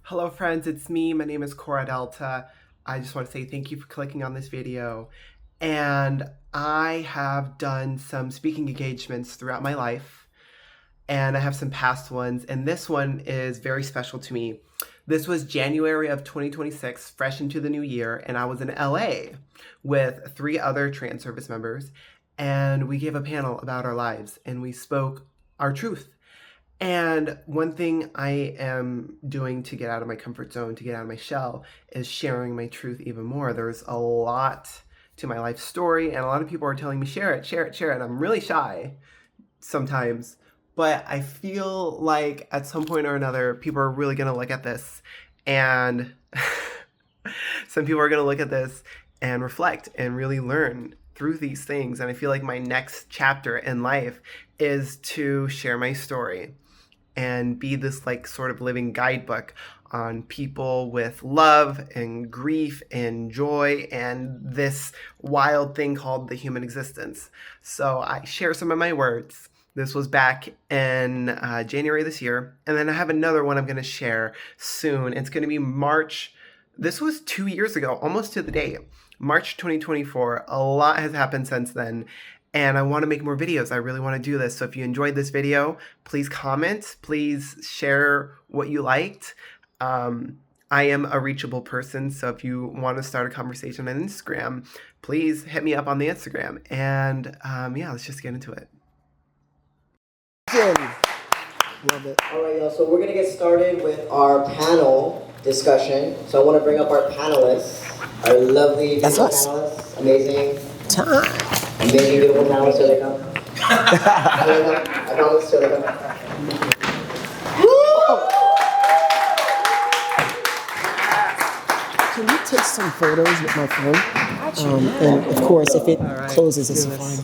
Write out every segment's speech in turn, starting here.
Hello friends, it's me. My name is Cora Delta. I just want to say thank you for clicking on this video. And I have done some speaking engagements throughout my life, and I have some past ones, and this one is very special to me. This was January of 2026, fresh into the new year, and I was in LA with 3 other trans service members, and we gave a panel about our lives, and we spoke our truth. And one thing I am doing to get out of my comfort zone, to get out of my shell, is sharing my truth even more. There's a lot to my life story, and a lot of people are telling me, share it, share it, share it. And I'm really shy sometimes, but I feel like at some point or another, people are really going to look at this, and some people are going to look at this and reflect and really learn through these things. And I feel like my next chapter in life is to share my story and be this like sort of living guidebook on people with love and grief and joy and this wild thing called the human existence. So I share some of my words. This was back in January this year. And then I have another one I'm going to share soon. It's going to be March. This was 2 years ago, almost to the day. March 2024. A lot has happened since then. And I want to make more videos. I really want to do this. So if you enjoyed this video, please comment. Please share what you liked. I am a reachable person. So if you want to start a conversation on Instagram, please hit me up on the Instagram. And yeah, let's just get into it. Love it. All right, y'all. So we're going to get started with our panel discussion. So I want to bring up our panelists, our lovely panelists. Amazing. Amazing, beautiful panelists. Here they come. I promise. Here they come. Can we take some photos with my phone? And of course, if it closes, it's fine.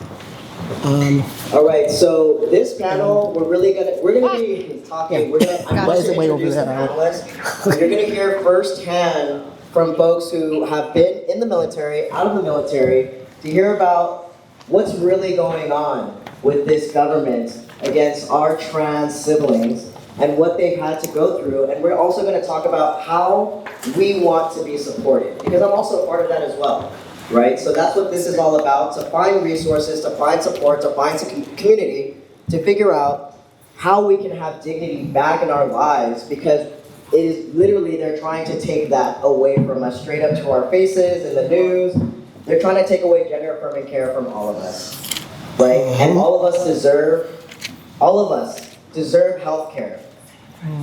All right, so this panel, we're gonna be talking. I'm going to introduce the panelists. And you're gonna hear firsthand from folks who have been in the military, out of the military, to hear about what's really going on with this government against our trans siblings and what they've had to go through. And we're also going to talk about how we want to be supported, because I'm also a part of that as well, right? So that's what this is all about, to find resources, to find support, to find some community, to figure out how we can have dignity back in our lives, because it is literally, they're trying to take that away from us, straight up to our faces in the news. They're trying to take away gender-affirming care from all of us, right? And all of us deserve health care,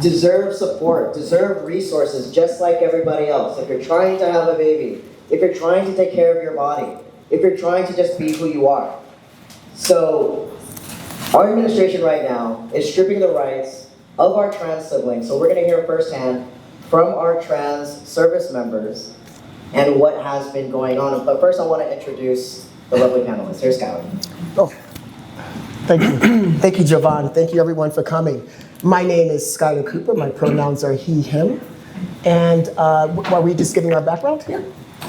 deserve support, deserve resources just like everybody else. If you're trying to have a baby, if you're trying to take care of your body, if you're trying to just be who you are. So our administration right now is stripping the rights of our trans siblings. So we're going to hear firsthand from our trans service members and what has been going on. But first I want to introduce the lovely panelists. Here's Skylar. Oh, thank you. Thank you, Jovan. Thank you, everyone, for coming. My name is Skylar Cooper. My pronouns are he, him. And are we just giving our background here?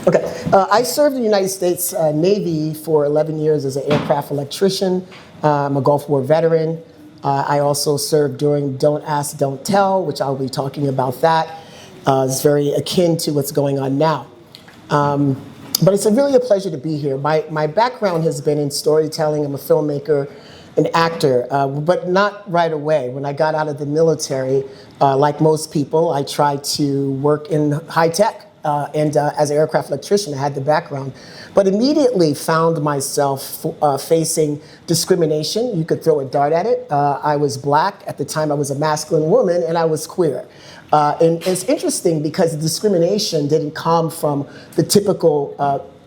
Okay. I served in the United States Navy for 11 years as an aircraft electrician. I'm a Gulf War veteran. I also served during Don't Ask, Don't Tell, which I'll be talking about that. It's very akin to what's going on now. But it's really a pleasure to be here. My background has been in storytelling. I'm a filmmaker, an actor, but not right away. When I got out of the military, like most people, I tried to work in high tech. And as an aircraft electrician, I had the background, but immediately found myself facing discrimination. You could throw a dart at it. I was black. At the time, I was a masculine woman, and I was queer. And it's interesting because the discrimination didn't come from the typical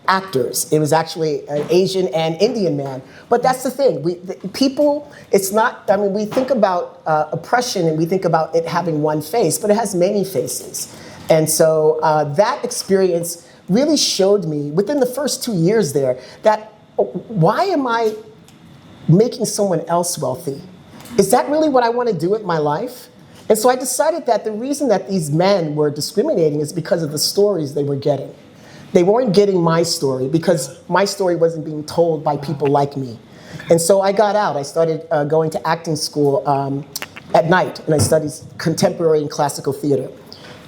actors. It was actually an Asian and Indian man. But that's the thing. People, it's not, I mean, we think about oppression and we think about it having one face, but it has many faces. And so that experience really showed me within the first 2 years there that why am I making someone else wealthy? Is that really what I want to do with my life? And so I decided that the reason that these men were discriminating is because of the stories they were getting. They weren't getting my story because my story wasn't being told by people like me. And so I got out. I started going to acting school at night, and I studied contemporary and classical theater.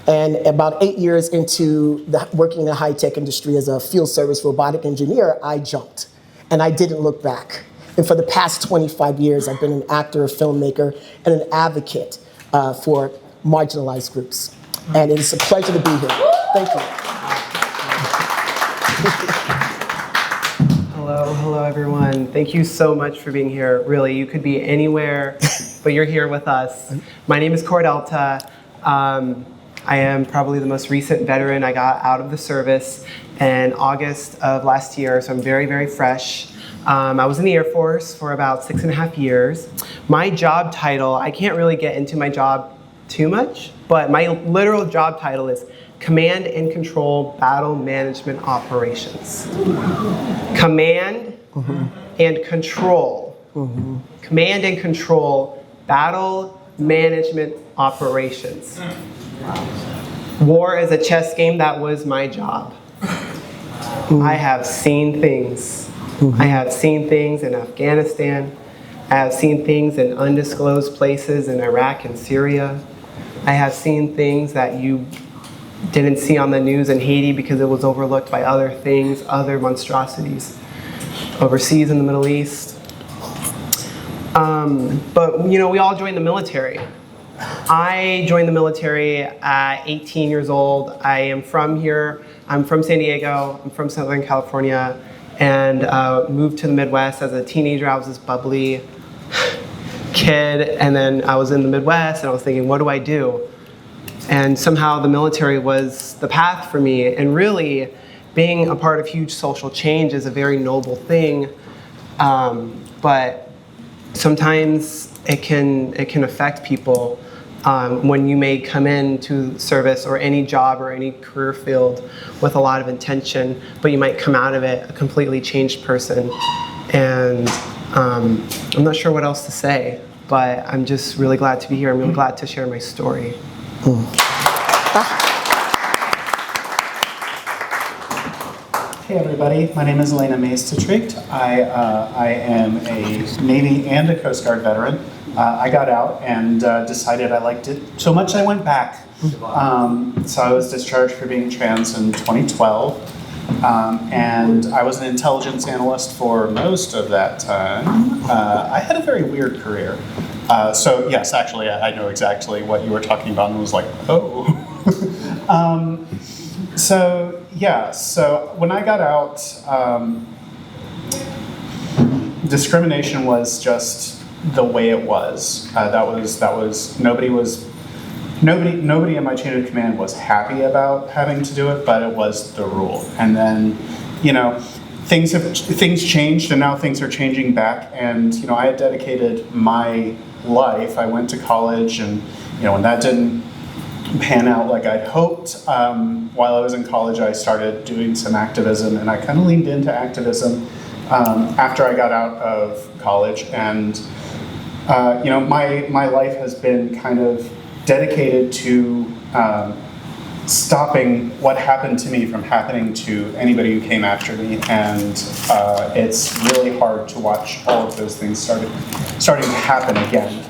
And about 8 years into working in the high-tech industry as a field service robotic engineer, I jumped. And I didn't look back. And for the past 25 years, I've been an actor, a filmmaker, and an advocate for marginalized groups. And it's a pleasure to be here. Thank you. Hello everyone. Thank you so much for being here. Really, you could be anywhere, but you're here with us. My name is Cora Delta. I am probably the most recent veteran. I got out of the service in August of last year, so I'm very, very fresh. I was in the Air Force for about 6.5 years. My job title, I can't really get into my job too much, but my literal job title is Command and Control Battle Management Operations. Command and Control. Command and Control Battle Management Operations. War is a chess game. That was my job. I have seen things. I have seen things in Afghanistan. I have seen things in undisclosed places in Iraq and Syria. I have seen things that you didn't see on the news in Haiti because it was overlooked by other things, other monstrosities overseas in the Middle East. But you know, we all joined the military. I joined the military at 18 years old. I am from here. I'm from San Diego. I'm from Southern California, and moved to the Midwest as a teenager. I was this bubbly kid, and then I was in the Midwest, and I was thinking, what do I do? And somehow the military was the path for me. And really, being a part of huge social change is a very noble thing, but sometimes it can affect people when you may come into service or any job or any career field with a lot of intention, but you might come out of it a completely changed person. And I'm not sure what else to say, but I'm just really glad to be here. I'm really glad to share my story. Hey everybody, my name is Elena Mays-Tetricht. I am a Navy and a Coast Guard veteran. I got out and decided I liked it so much I went back. So I was discharged for being trans in 2012. And I was an intelligence analyst for most of that time. I had a very weird career. So yes, actually, I know exactly what you were talking about and was like, oh. So yeah, so when I got out, discrimination was just the way it was. Nobody in my chain of command was happy about having to do it, but it was the rule. And then, you know, things changed, and now things are changing back. And you know, I had dedicated my life. I went to college, and you know, when that didn't pan out like I'd hoped, while I was in college, I started doing some activism, and I kind of leaned into activism after I got out of college. And you know, my life has been kind of dedicated to stopping what happened to me from happening to anybody who came after me, and it's really hard to watch all of those things starting to happen again.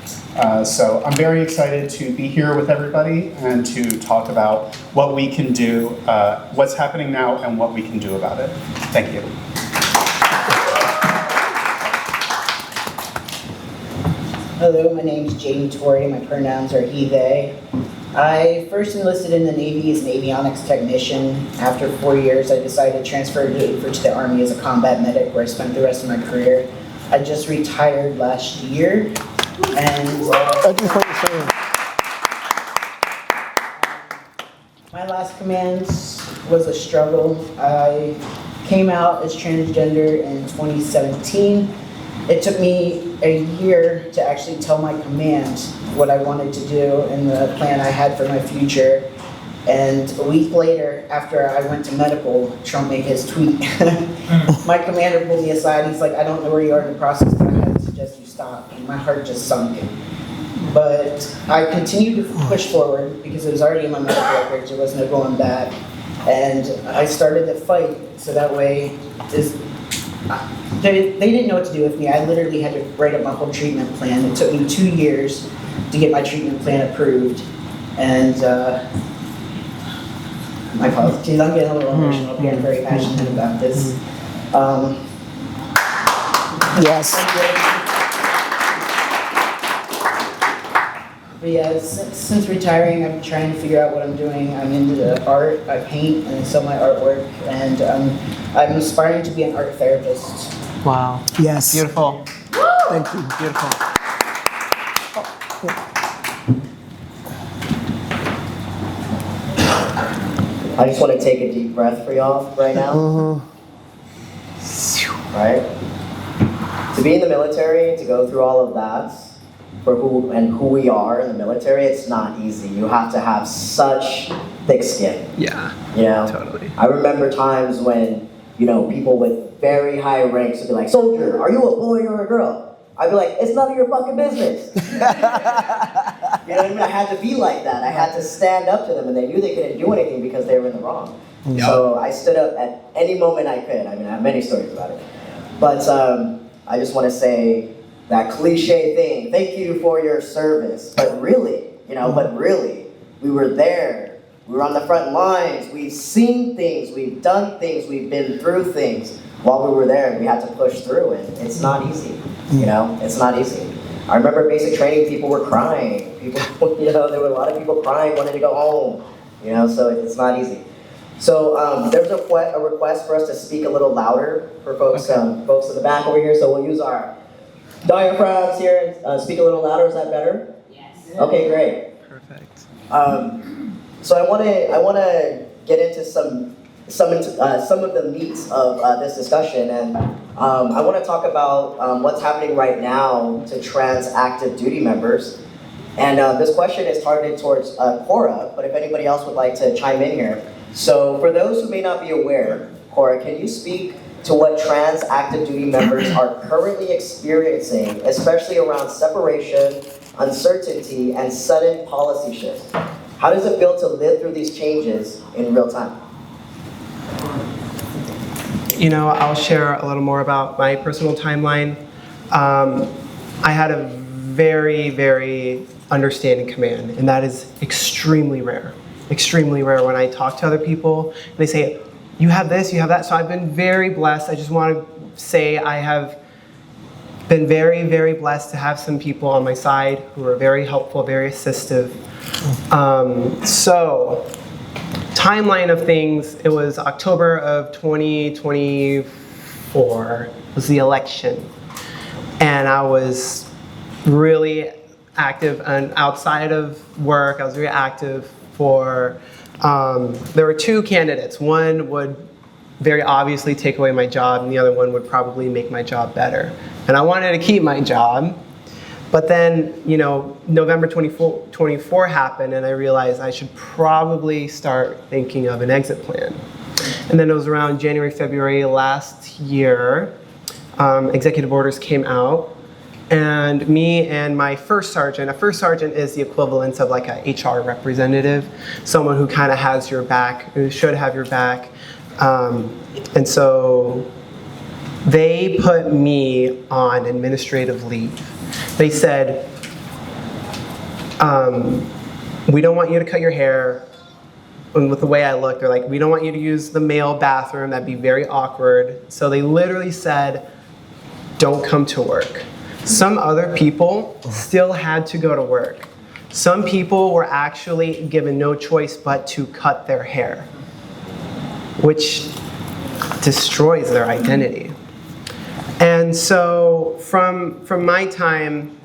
So I'm very excited to be here with everybody and to talk about what we can do, what's happening now, and what we can do about it. Thank you. Hello, my name is Jamie Torrey. My pronouns are he, they. I first enlisted in the Navy as an avionics technician. After 4 years, I decided to transfer to the Army as a combat medic, where I spent the rest of my career. I just retired last year, and my last command was a struggle. I came out as transgender in 2017. It took me a year to actually tell my command what I wanted to do and the plan I had for my future. And a week later, after I went to medical, Trump made his tweet. My commander pulled me aside. He's like, I don't know where you are in the process, but I highly suggest you stop. And my heart just sunk. But I continued to push forward because it was already in my medical records. There was no going back. And I started the fight so that way they didn't know what to do with me. I literally had to write up my whole treatment plan. It took me 2 years to get my treatment plan approved. And My apologies, I'm getting a little emotional here. I'm very passionate about this. Yes. But yeah, since retiring, I'm trying to figure out what I'm doing. I'm into the art. I paint and sell my artwork, and I'm aspiring to be an art therapist. Wow. Yes. Beautiful. Thank you. Beautiful. I just want to take a deep breath for y'all right now. Right? To be in the military, to go through all of that, for who we are in the military, it's not easy. You have to have such thick skin. Yeah. You know? Totally. I remember times when, people with very high ranks would be like, "Soldier, are you a boy or a girl?" I'd be like, "It's none of your fucking business." You know what I mean? I had to be like that. I had to stand up to them, and they knew they couldn't do anything because they were in the wrong. Yep. So I stood up at any moment I could. I mean, I have many stories about it. But I just want to say that cliche thing, thank you for your service. But really, we were there. We were on the front lines. We've seen things. We've done things. We've been through things while we were there, and we had to push through it. It's not easy. It's not easy. I remember basic training, people were crying. People, there were a lot of people crying, wanting to go home. So it's not easy. So there's a request for us to speak a little louder for folks, folks in the back over here. So we'll use our diaphragms here. Speak a little louder. Is that better? Yes. Okay, great. Perfect. So I want to get into some of the meats of this discussion, and I want to talk about what's happening right now to trans active duty members. And this question is targeted towards Cora, but if anybody else would like to chime in here. So for those who may not be aware, Cora, can you speak to what trans active duty members are currently experiencing, especially around separation, uncertainty, and sudden policy shifts? How does it feel to live through these changes in real time? I'll share a little more about my personal timeline. I had a very, very understanding command, and that is extremely rare. Extremely rare when I talk to other people. They say, you have this, you have that. So I've been very blessed. I just want to say I have been very, very blessed to have some people on my side who are very helpful, very assistive. So, timeline of things, it was October of 2024 was the election. And I was really active and outside of work. I was very active for, there were two candidates. One would very obviously take away my job, and the other one would probably make my job better. And I wanted to keep my job. But then, November 24 happened, and I realized I should probably start thinking of an exit plan. And then it was around January, February last year, executive orders came out, and me and my first sergeant, a first sergeant is the equivalent of like a HR representative, someone who kind of has your back, who should have your back. And so they put me on administrative leave. They said, we don't want you to cut your hair. And with the way I look, they're like, we don't want you to use the male bathroom. That'd be very awkward. So they literally said, don't come to work. Some other people still had to go to work. Some people were actually given no choice but to cut their hair, which destroys their identity. And so from my time,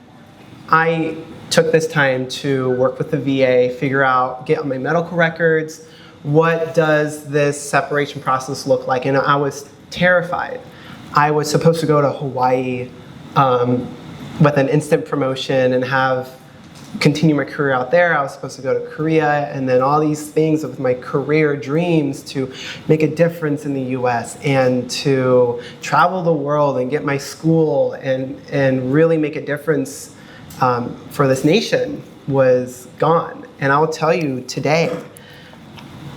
I took this time to work with the VA, figure out, get on my medical records, what does this separation process look like? And I was terrified. I was supposed to go to Hawaii with an instant promotion and continue my career out there. I was supposed to go to Korea, and then all these things of my career dreams to make a difference in the US and to travel the world and get my school and really make a difference for this nation was gone. And I'll tell you today,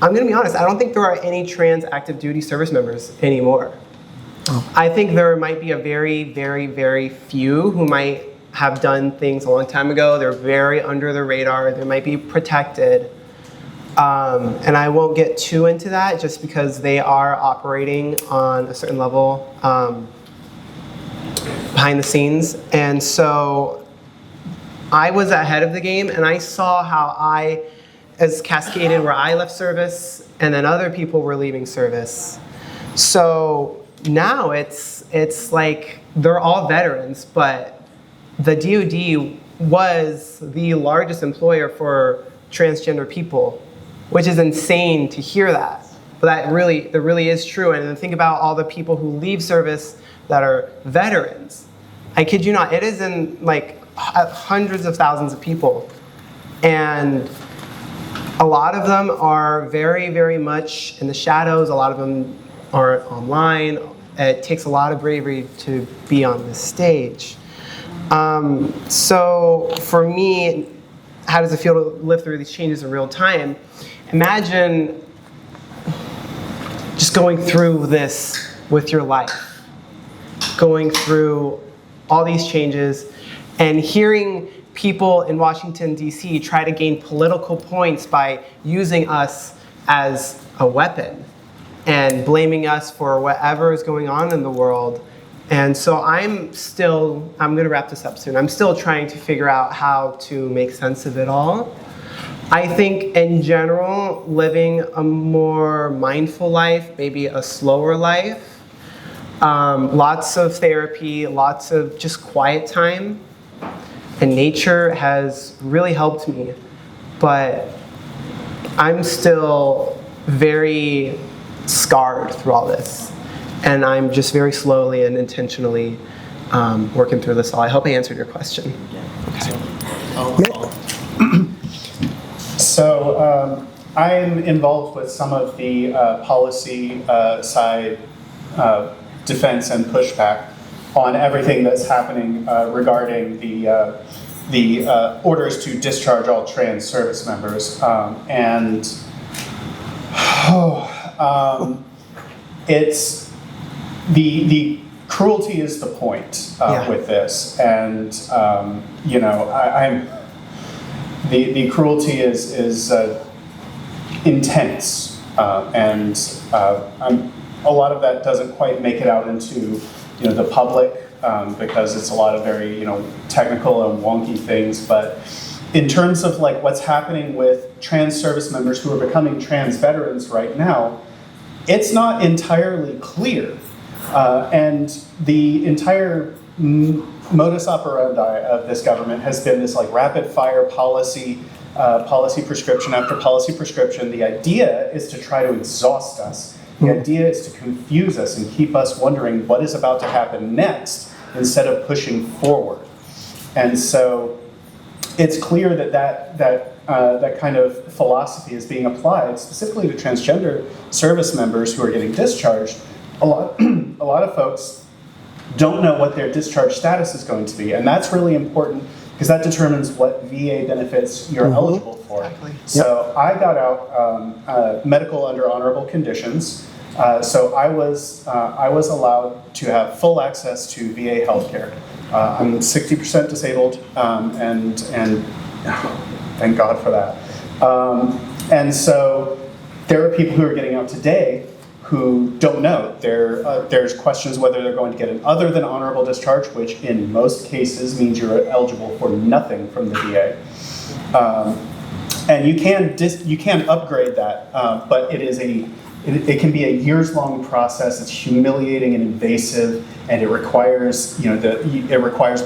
I'm gonna be honest, I don't think there are any trans active duty service members anymore. Oh. I think there might be a very, very, very few who might have done things a long time ago. They're very under the radar. They might be protected. And I won't get too into that just because they are operating on a certain level behind the scenes. And so I was ahead of the game, and I saw how I, as cascaded where I left service, and then other people were leaving service. So now it's like they're all veterans, but the DoD was the largest employer for transgender people, which is insane to hear that. But that really is true. And then think about all the people who leave service that are veterans. I kid you not, it is in like hundreds of thousands of people. And a lot of them are very, very much in the shadows. A lot of them are online. It takes a lot of bravery to be on this stage. So for me, how does it feel to live through these changes in real time? Imagine just going through this with your life, going through all these changes and hearing people in Washington, D.C. try to gain political points by using us as a weapon and blaming us for whatever is going on in the world. And so I'm going to wrap this up soon. I'm still trying to figure out how to make sense of it all. I think in general, living a more mindful life, maybe a slower life, lots of therapy, lots of just quiet time, and nature has really helped me. But I'm still very scarred through all this. And I'm just very slowly and intentionally working through this all. I hope I answered your question. So I'm involved with some of the policy side defense and pushback on everything that's happening regarding the orders to discharge all trans service members. It's the cruelty is the point with this, and the cruelty is intense, and a lot of that doesn't quite make it out into the public because it's a lot of very technical and wonky things. But in terms of like what's happening with trans service members who are becoming trans veterans right now, it's not entirely clear. And the entire modus operandi of this government has been this like rapid fire policy prescription after policy prescription. The idea is to try to exhaust us. The idea is to confuse us and keep us wondering what is about to happen next instead of pushing forward. And so it's clear that kind of philosophy is being applied specifically to transgender service members who are getting discharged. A lot of folks don't know what their discharge status is going to be, and that's really important because that determines what VA benefits you're eligible for. Exactly. So I got out medical under honorable conditions. So I was allowed to have full access to VA healthcare. I'm 60% disabled, and thank God for that. And so there are people who are getting out today who don't know. There's questions whether they're going to get an other than honorable discharge, which in most cases means you're eligible for nothing from the VA. And you can upgrade that, but it can be a years-long process. It's humiliating and invasive, and it requires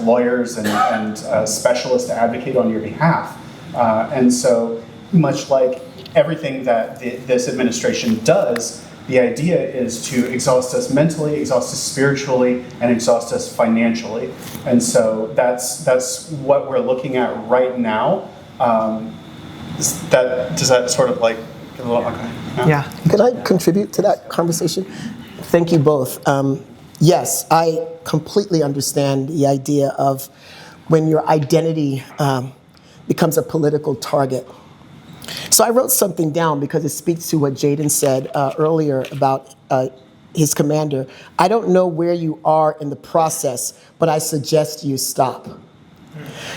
lawyers and specialists to advocate on your behalf. And so, much like everything that this administration does, the idea is to exhaust us mentally, exhaust us spiritually, and exhaust us financially. And so that's what we're looking at right now. Does that sort of like give a little, okay? Yeah. Can I contribute to that conversation? Thank you both. Yes, I completely understand the idea of when your identity becomes a political target. So I wrote something down because it speaks to what Jaden said earlier about his commander. I don't know where you are in the process, but I suggest you stop.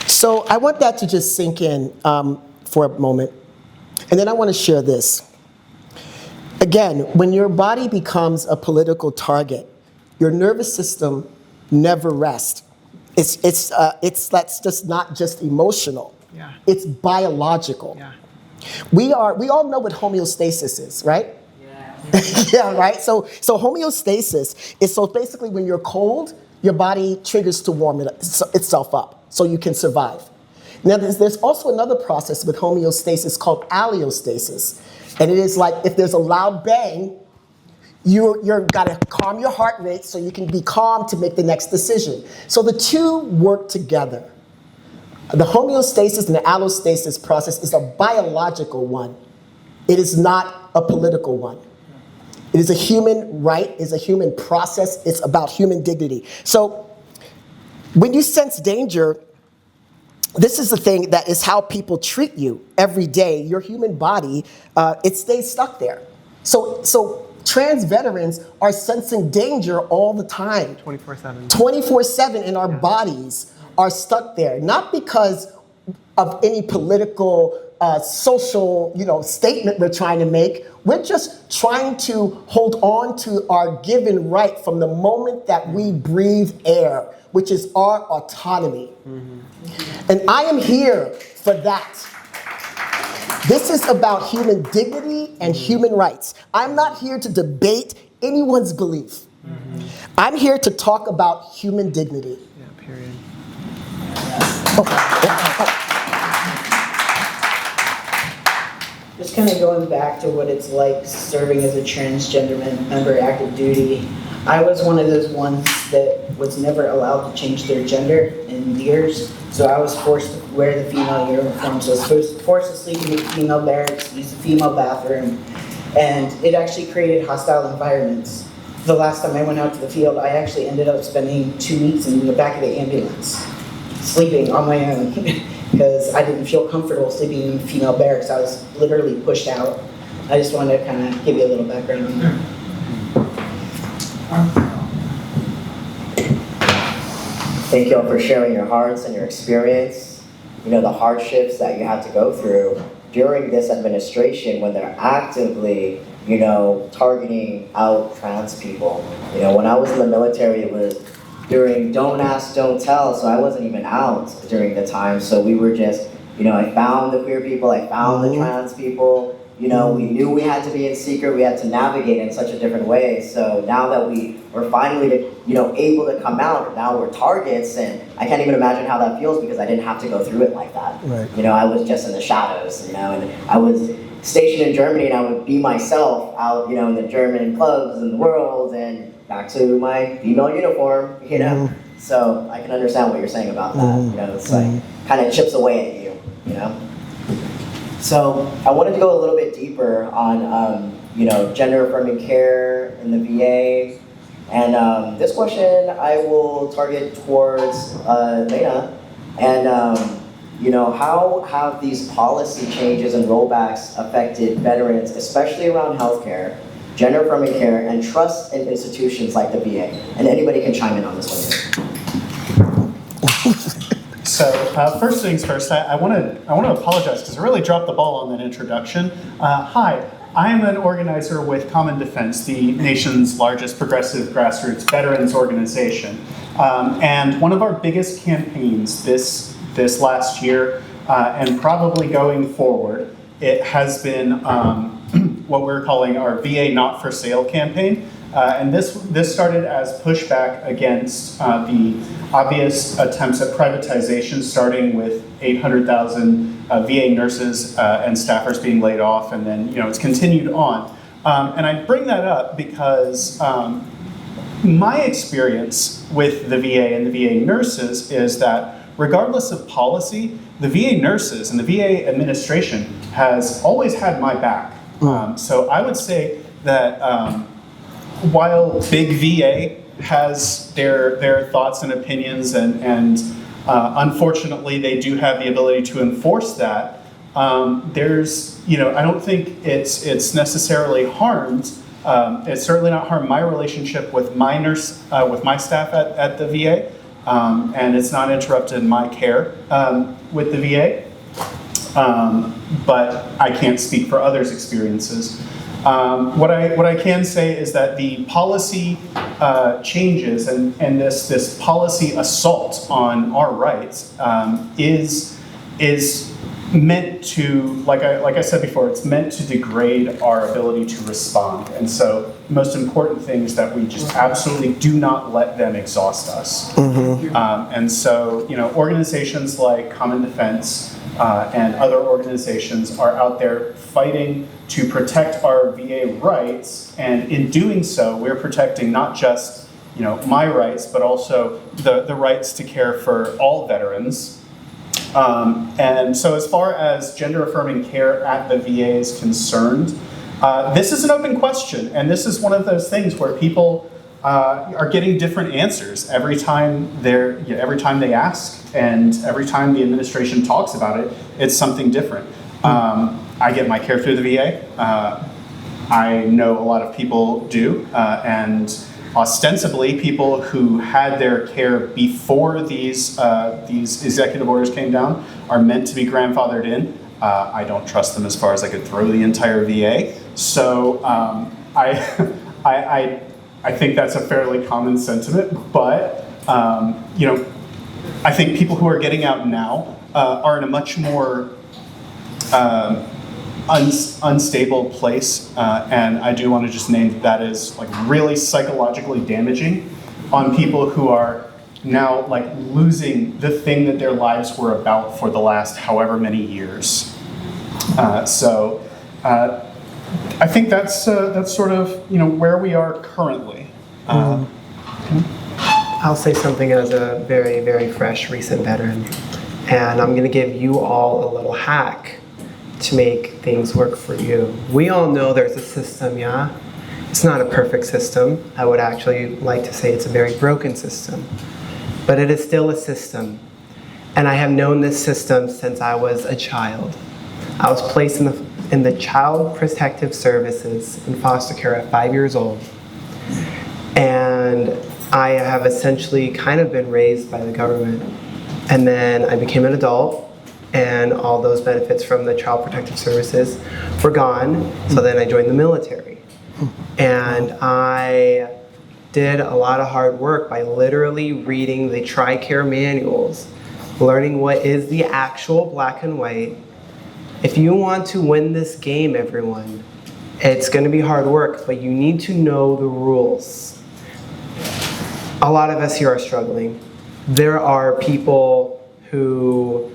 So I want that to just sink in for a moment. And then I want to share this. Again, when your body becomes a political target, your nervous system never rests. That's just not just emotional. Yeah. It's biological. Yeah. We all know what homeostasis is, right? Yeah. Yeah, right? So homeostasis is, so basically when you're cold, your body triggers to warm itself up so you can survive. Now there's also another process with homeostasis called allostasis. And it is like if there's a loud bang, you're gotta calm your heart rate so you can be calm to make the next decision. So the two work together. The homeostasis and the allostasis process is a biological one. It is not a political one. It is a human right, it's a human process, it's about human dignity. So when you sense danger, this is the thing that is how people treat you every day. Your human body, it stays stuck there. So trans veterans are sensing danger all the time. 24/7. 24/7 in our bodies are stuck there, not because of any political, social, statement we're trying to make. We're just trying to hold on to our given right from the moment that we breathe air, which is our autonomy. Mm-hmm. And I am here for that. This is about human dignity and human rights. I'm not here to debate anyone's belief. Mm-hmm. I'm here to talk about human dignity. Yeah, period. Just kind of going back to what it's like serving as a transgender member active duty. I was one of those ones that was never allowed to change their gender in years. So I was forced to wear the female uniform. So I was forced to sleep in the female barracks, use the female bathroom. And it actually created hostile environments. The last time I went out to the field, I actually ended up spending 2 weeks in the back of the ambulance, sleeping on my own, because I didn't feel comfortable sleeping in female barracks. I was literally pushed out. I just wanted to kind of give you a little background on that. Thank you all for sharing your hearts and your experience. The hardships that you had to go through during this administration when they're actively, targeting out trans people. When I was in the military, it was during Don't Ask, Don't Tell, so I wasn't even out during the time. So we were just, I found the queer people, I found the trans people. We knew we had to be in secret, we had to navigate in such a different way. So now that we were finally, able to come out, now we're targets, and I can't even imagine how that feels because I didn't have to go through it like that. Right. I was just in the shadows, and I was stationed in Germany, and I would be myself out, in the German clubs in the world, and back to my female uniform, So I can understand what you're saying about that. It's like kind of chips away at you, So I wanted to go a little bit deeper on, gender affirming care in the VA. And this question I will target towards Lena. And, how have these policy changes and rollbacks affected veterans, especially around healthcare, gender affirming care, and trust in institutions like the VA? And anybody can chime in on this one. So first things first, I want to apologize because I really dropped the ball on that introduction. Hi, I am an organizer with Common Defense, the nation's largest progressive grassroots veterans organization. And one of our biggest campaigns this last year, and probably going forward, it has been what we're calling our VA Not For Sale campaign. And this started as pushback against the obvious attempts at privatization, starting with 800,000 VA nurses and staffers being laid off, and then it's continued on. And I bring that up because my experience with the VA and the VA nurses is that regardless of policy, the VA nurses and the VA administration has always had my back. So I would say that while big VA has their thoughts and opinions, and unfortunately they do have the ability to enforce that, there's, I don't think it's necessarily harmed. It's certainly not harmed my relationship with my nurse, with my staff at the VA, and it's not interrupted my care with the VA. but I can't speak for others' experiences. What I can say is that the policy changes and this policy assault on our rights is meant to, like I said before, it's meant to degrade our ability to respond. And so the most important thing is that we just absolutely do not let them exhaust us. And so, organizations like Common Defense and other organizations are out there fighting to protect our VA rights, and in doing so, we're protecting not just my rights, but also the rights to care for all veterans. And so as far as gender-affirming care at the VA is concerned, this is an open question, and this is one of those things where people are getting different answers every time they ask, and every time the administration talks about it, it's something different. I get my care through the VA. I know a lot of people do, and ostensibly people who had their care before these executive orders came down are meant to be grandfathered in. I don't trust them as far as I could throw the entire VA. So I think that's a fairly common sentiment, but I think people who are getting out now are in a much more unstable place, and I do want to just name that as like really psychologically damaging on people who are now like losing the thing that their lives were about for the last however many years. So I think that's sort of where we are currently. I'll say something as a very, very fresh, recent veteran, and I'm going to give you all a little hack to make things work for you. We all know there's a system, yeah? It's not a perfect system. I would actually like to say it's a very broken system, but it is still a system. And I have known this system since I was a child. I was placed in the Child Protective Services in foster care at 5 years old. And I have essentially kind of been raised by the government. And then I became an adult, and all those benefits from the Child Protective Services were gone. So then I joined the military. And I did a lot of hard work by literally reading the TRICARE manuals, learning what is the actual black and white. If you want to win this game, everyone, it's going to be hard work, but you need to know the rules. A lot of us here are struggling. There are people who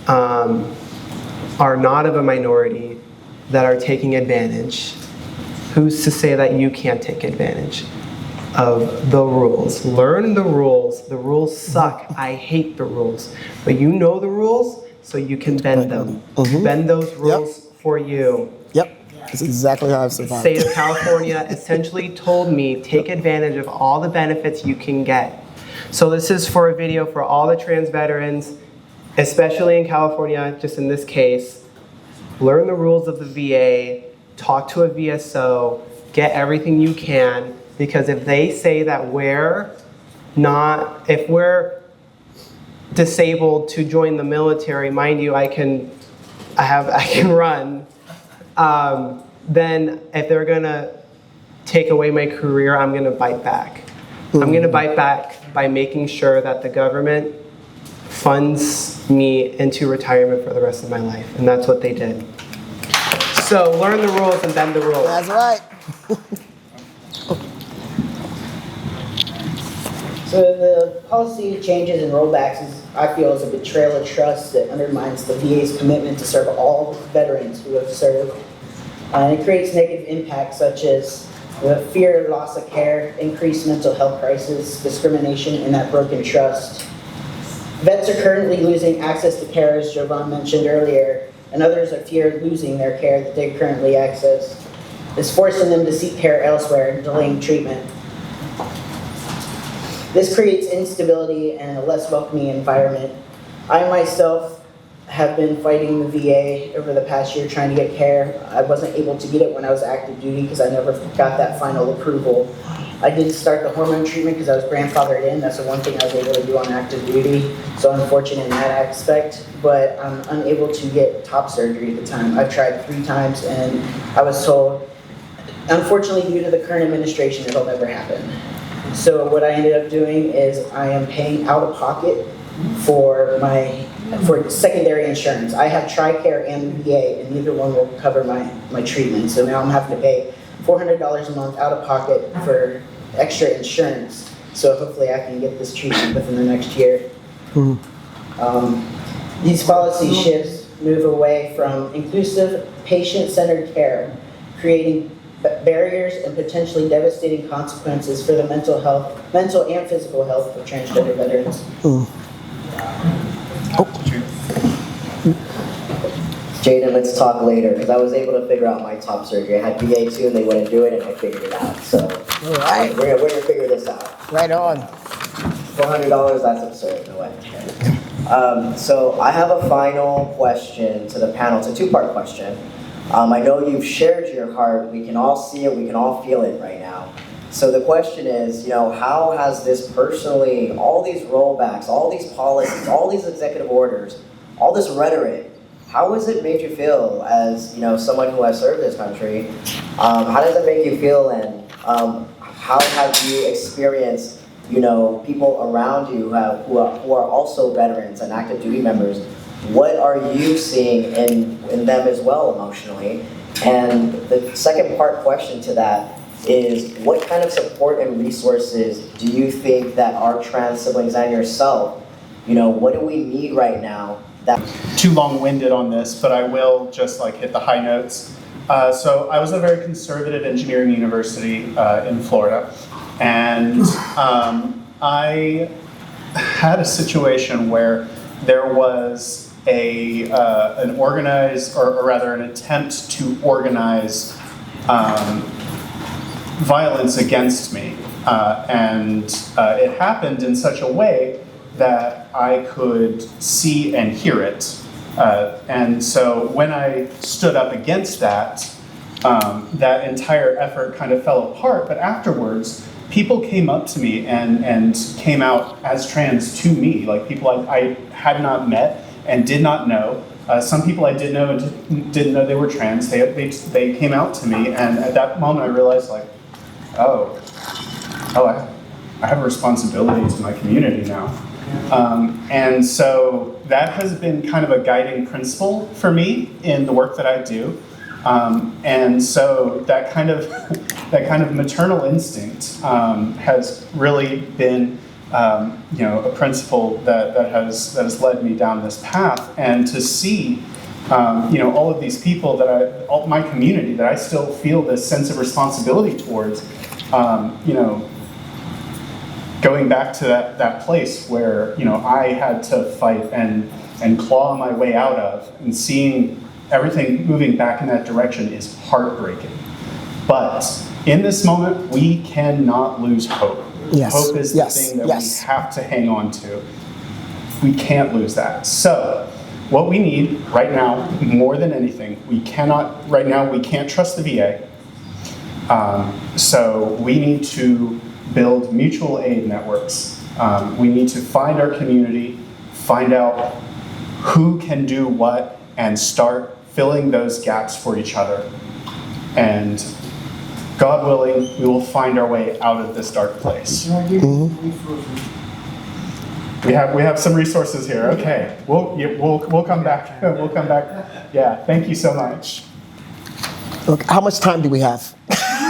are not of a minority that are taking advantage. Who's to say that you can't take advantage of the rules? Learn the rules. The rules suck. I hate the rules. But you know the rules, so you can bend them. Bend those rules for you. Yep. That's exactly how I've survived. The state of California essentially told me, take advantage of all the benefits you can get. So this is for a video for all the trans veterans, especially in California, just in this case. Learn the rules of the VA, talk to a VSO, get everything you can, because if they say that if we're disabled to join the military, mind you, I can run, then if they're gonna take away my career, I'm gonna bite back. I'm gonna bite back by making sure that the government funds me into retirement for the rest of my life, and that's what they did. So learn the rules and bend the rules. That's right. So the policy changes and rollbacks I feel is a betrayal of trust that undermines the VA's commitment to serve all veterans who have served. And it creates negative impacts such as the fear of loss of care, increased mental health crisis, discrimination, and that broken trust. Vets are currently losing access to care, as Jovan mentioned earlier, and others are fear of losing their care that they currently access. It's forcing them to seek care elsewhere and delaying treatment. This creates instability and a less welcoming environment. I myself have been fighting the VA over the past year trying to get care. I wasn't able to get it when I was active duty because I never got that final approval. I did start the hormone treatment because I was grandfathered in. That's the one thing I was able to do on active duty. So unfortunate in that aspect, but I'm unable to get top surgery at the time. I've tried 3 times and I was told, unfortunately due to the current administration, it'll never happen. So what I ended up doing is I am paying out of pocket for secondary insurance. I have TRICARE and VA, and neither one will cover my treatment. So now I'm having to pay $400 a month out of pocket for extra insurance. So hopefully I can get this treatment within the next year. These policy shifts move away from inclusive, patient-centered care, creating barriers and potentially devastating consequences for the mental and physical health of transgender veterans. Jaden, let's talk later, because I was able to figure out my top surgery. I had VA too, and they wouldn't do it, and I figured it out. So, All right. we're gonna figure this out. Right on. $400, that's absurd. No way. So I have a final question to the panel. It's a 2-part question. I know you've shared your heart. We can all see it. We can all feel it right now. So the question is, how has this personally, all these rollbacks, all these policies, all these executive orders, all this rhetoric, how has it made you feel as, someone who has served this country? How does it make you feel, and how have you experienced, people around you who are also veterans and active duty members? What are you seeing in them as well emotionally? And the second part question to that is, what kind of support and resources do you think that our trans siblings and yourself, what do we need right now? Too long-winded on this, but I will just hit the high notes. So I was at a very conservative engineering university in Florida, and I had a situation where there was an organized, or rather an attempt to organize violence against me, and it happened in such a way that I could see and hear it. And so when I stood up against that, that entire effort kind of fell apart. But afterwards, people came up to me and came out as trans to me, like people I had not met and did not know. Some people I did know and didn't know they were trans. They came out to me, and at that moment I realized, I have a responsibility to my community now. And so that has been kind of a guiding principle for me in the work that I do. And so that kind of maternal instinct has really been a principle that has led me down this path. And to see all of these people all my community that I still feel this sense of responsibility towards, going back to that place where I had to fight and claw my way out of, and seeing everything moving back in that direction is heartbreaking. But in this moment, we cannot lose hope. Yes. Hope is the thing that we have to hang on to. We can't lose that. So what we need right now, more than anything, we can't trust the VA. So we need to build mutual aid networks. We need to find our community, find out who can do what, and start filling those gaps for each other. And God willing, we will find our way out of this dark place. We have some resources here. Okay, we'll come back. We'll come back. Yeah, thank you so much. Look, how much time do we have?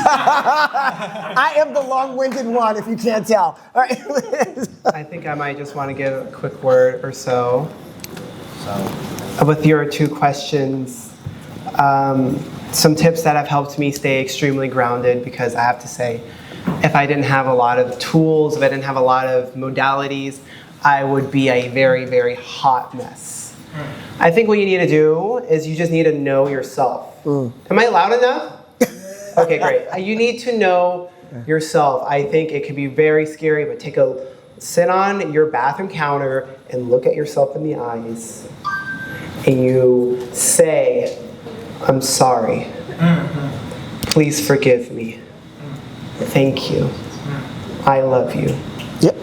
I am the long-winded one, if you can't tell. All right. I think I might just want to give a quick word or so. With your 2 questions, some tips that have helped me stay extremely grounded, because I have to say, if I didn't have a lot of tools, if I didn't have a lot of modalities, I would be a very, very hot mess. I think what you need to do is you just need to know yourself. Am I loud enough? Okay, great. You need to know yourself. I think it can be very scary, but sit on your bathroom counter and look at yourself in the eyes, and you say, "I'm sorry. Please forgive me. Thank you. I love you. Yep.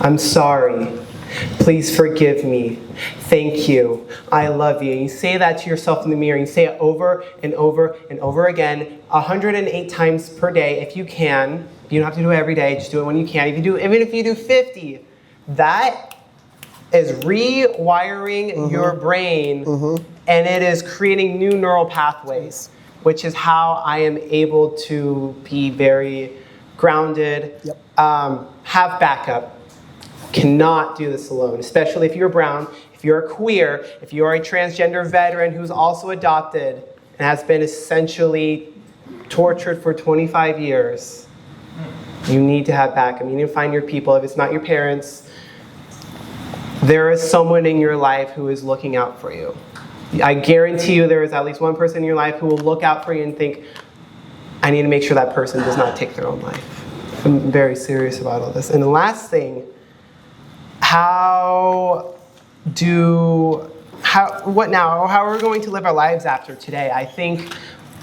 I'm sorry. Please forgive me. Thank you. I love you. And you say that to yourself in the mirror. You say it over and over and over again, 108 times per day if you can. You don't have to do it every day. Just do it when you can. Even if you do 50, that is rewiring your brain, and it is creating new neural pathways, which is how I am able to be very grounded, have backup. Cannot do this alone, especially if you're brown, if you're a queer, if you're a transgender veteran who's also adopted and has been essentially tortured for 25 years. You need to have backup. You need to find your people. If it's not your parents, there is someone in your life who is looking out for you. I guarantee you there is at least one person in your life who will look out for you and think, I need to make sure that person does not take their own life. I'm very serious about all this. And the last thing, how are we going to live our lives after today? I think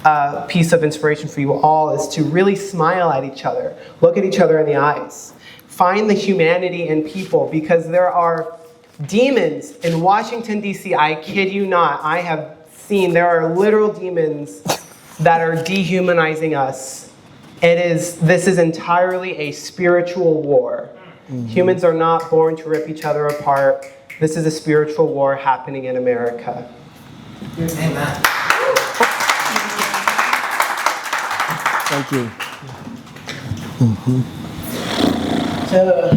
a piece of inspiration for you all is to really smile at each other. Look at each other in the eyes. Find the humanity in people, because there are demons in Washington, D.C. I kid you not. I have seen there are literal demons that are dehumanizing us. This is entirely a spiritual war. Humans are not born to rip each other apart. This is a spiritual war happening in America. Amen. Thank you. So,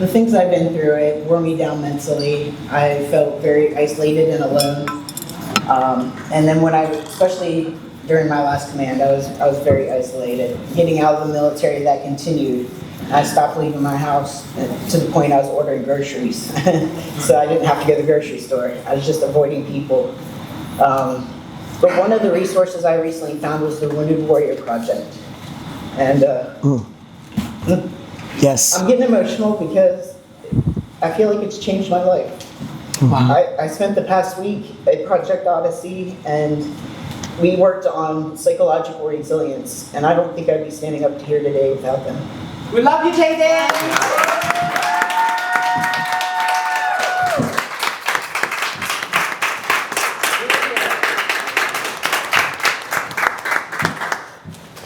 the things I've been through, it wore me down mentally. I felt very isolated and alone. And then especially during my last command, I was very isolated. Getting out of the military, that continued. I stopped leaving my house to the point I was ordering groceries. So I didn't have to go to the grocery store. I was just avoiding people. But one of the resources I recently found was the Wounded Warrior Project. And Yes. I'm getting emotional because I feel like it's changed my life. Wow. I spent the past week at Project Odyssey, and we worked on psychological resilience. And I don't think I'd be standing up here today without them. We love you, Jaden.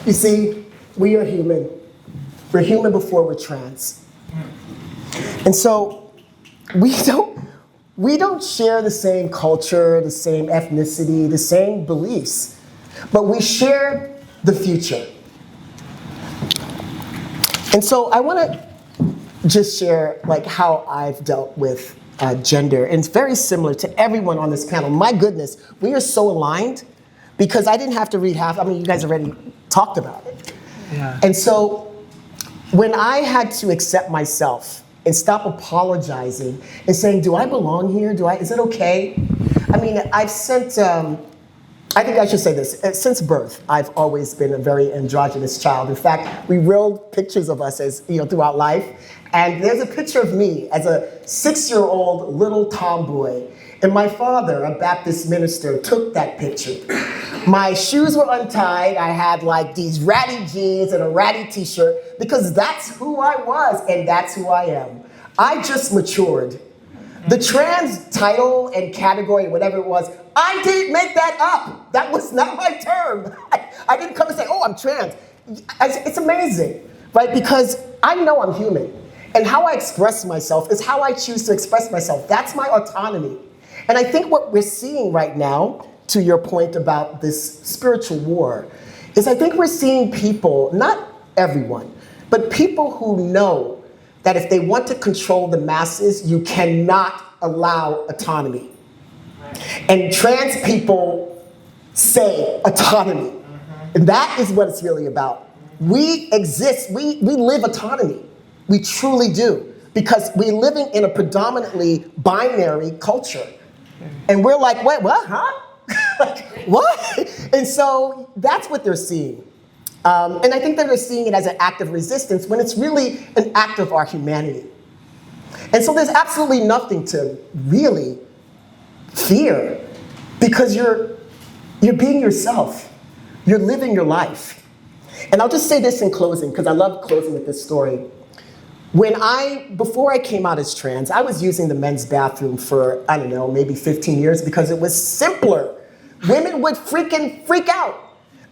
You see, we are human. We're human before we're trans. And so we don't share the same culture, the same ethnicity, the same beliefs, but we share the future. And so I want to just share how I've dealt with gender, and it's very similar to everyone on this panel. My goodness, we are so aligned because I didn't have to read half. I mean, you guys already talked about it. Yeah. And so when I had to accept myself and stop apologizing and saying, do I belong here? Is it okay? I mean, I think I should say this. Since birth, I've always been a very androgynous child. In fact, we reeled pictures of us throughout life. And there's a picture of me as a 6-year-old little tomboy. And my father, a Baptist minister, took that picture. My shoes were untied. I had these ratty jeans and a ratty t-shirt because that's who I was and that's who I am. I just matured. The trans title and category, whatever it was, I didn't make that up. That was not my term. I didn't come and say, oh, I'm trans. It's amazing, right? Because I know I'm human. And how I express myself is how I choose to express myself. That's my autonomy. And I think what we're seeing right now, to your point about this spiritual war, is I think we're seeing people, not everyone, but people who know that if they want to control the masses, you cannot allow autonomy. And trans people say autonomy. And that is what it's really about. We exist, we live autonomy. We truly do. Because we're living in a predominantly binary culture. And we're like, wait, what, huh? What? And so that's what they're seeing. And I think that they're seeing it as an act of resistance when it's really an act of our humanity. And so there's absolutely nothing to really fear because you're being yourself. You're living your life. And I'll just say this in closing, because I love closing with this story. Before I came out as trans, I was using the men's bathroom for, I don't know, maybe 15 years because it was simpler. Women would freak out.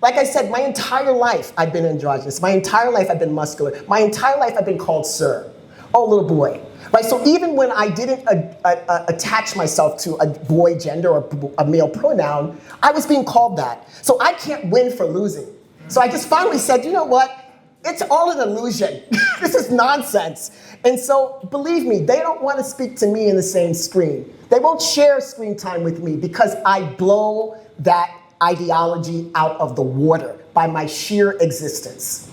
Like I said, my entire life I've been androgynous. My entire life I've been muscular. My entire life I've been called sir. Oh, little boy. Right? So even when I didn't attach myself to a boy gender or a male pronoun, I was being called that. So I can't win for losing. So I just finally said, you know what? It's all an illusion. This is nonsense. And so, believe me, they don't want to speak to me in the same screen. They won't share screen time with me because I blow that ideology out of the water by my sheer existence.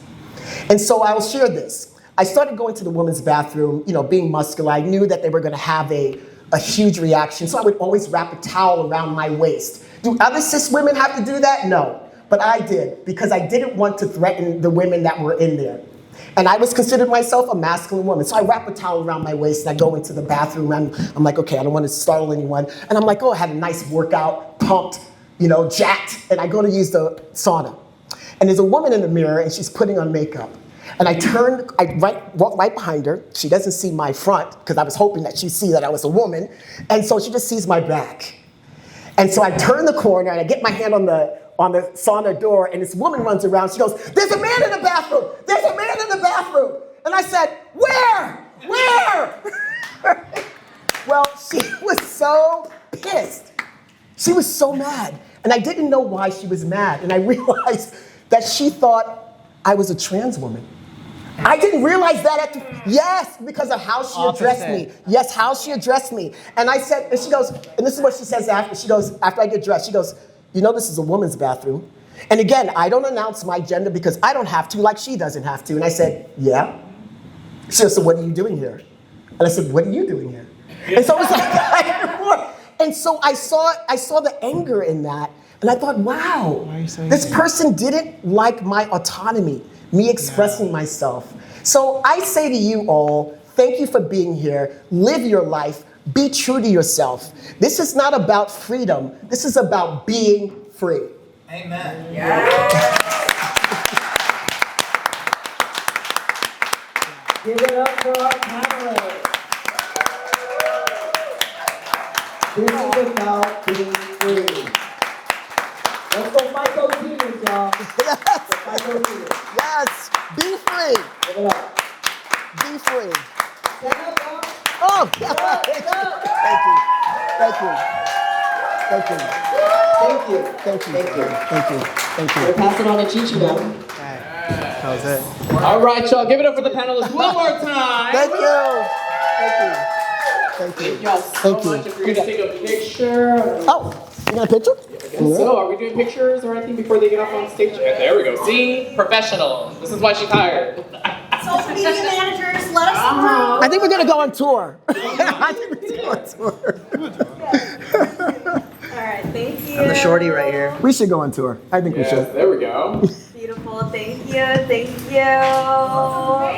And so I'll share this. I started going to the women's bathroom, being muscular. I knew that they were going to have a huge reaction, so I would always wrap a towel around my waist. Do other cis women have to do that? No. But I did, because I didn't want to threaten the women that were in there. And I was considered myself a masculine woman. So I wrap a towel around my waist and I go into the bathroom and I'm like, okay, I don't want to startle anyone. And I'm like, oh, I had a nice workout, pumped, jacked, and I go to use the sauna. And there's a woman in the mirror and she's putting on makeup. And I walk right behind her. She doesn't see my front, because I was hoping that she'd see that I was a woman. And so she just sees my back. And so I turn the corner and I get my hand on the sauna door, and this woman runs around. She goes, there's a man in the bathroom! There's a man in the bathroom! And I said, where? Well, she was so pissed. She was so mad. And I didn't know why she was mad. And I realized that she thought I was a trans woman. I didn't realize that yes, because of how she addressed me. Yes, how she addressed me. And I said, and she goes, and this is what she says after. She goes, after I get dressed, she goes, this is a woman's bathroom. And again, I don't announce my gender because I don't have to, like she doesn't have to. And I said, yeah. She goes, so what are you doing here? And I said, what are you doing here? And so it was like, and so I saw the anger in that. And I thought, wow, this person didn't like my autonomy, me expressing myself. So I say to you all, thank you for being here. Live your life. Be true to yourself. This is not about freedom. This is about being free. Amen. Give it up for our panelists. This is about being free. Let's go fight those demons, y'all. Yes. Fight those demons. Yes. Be free. Give it up. Be free. Stand up, y'all. Oh, thank you. We're passing on to Chichi now. That was it. All right, y'all. Give it up for the panelists one more time. Thank you. Thank y'all so much. If you're going to take a picture. Oh, you got a picture? So, are we doing pictures or anything before they get off on stage? Yeah, there we go. See? Professional. This is why she's hired. Social media managers, let us know. I think we're going to go on tour. I think we're going to go on tour. All right, thank you. I'm the shorty right here. We should go on tour. I think we should. There we go. Beautiful, thank you.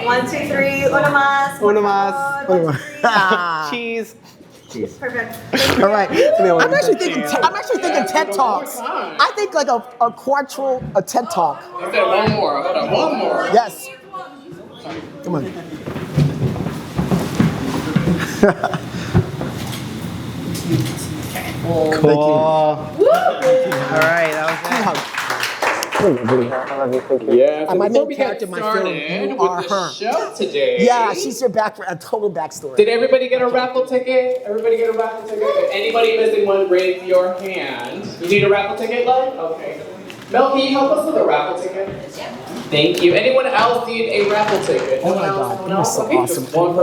1, 2, 3, una más. Una más. One, two, three. Cheese. Perfect. All right. I'm actually thinking TED Talks. I think like a TED Talk. Okay, one more. Hold on, one more. Yes. Come on. Cool. All right, that was it. Yeah, so My before main we character get in my film, started you with are the her. show today. Yeah, she's your a total backstory. Did everybody get a raffle ticket? Everybody get a raffle ticket? If anybody missing one, raise your hand. You need a raffle ticket, love? Okay. Mel, can you help us with a raffle ticket? Thank you. Anyone else need a raffle ticket? Oh my Anyone else? God, Anyone you're else? so Okay, awesome. just one person.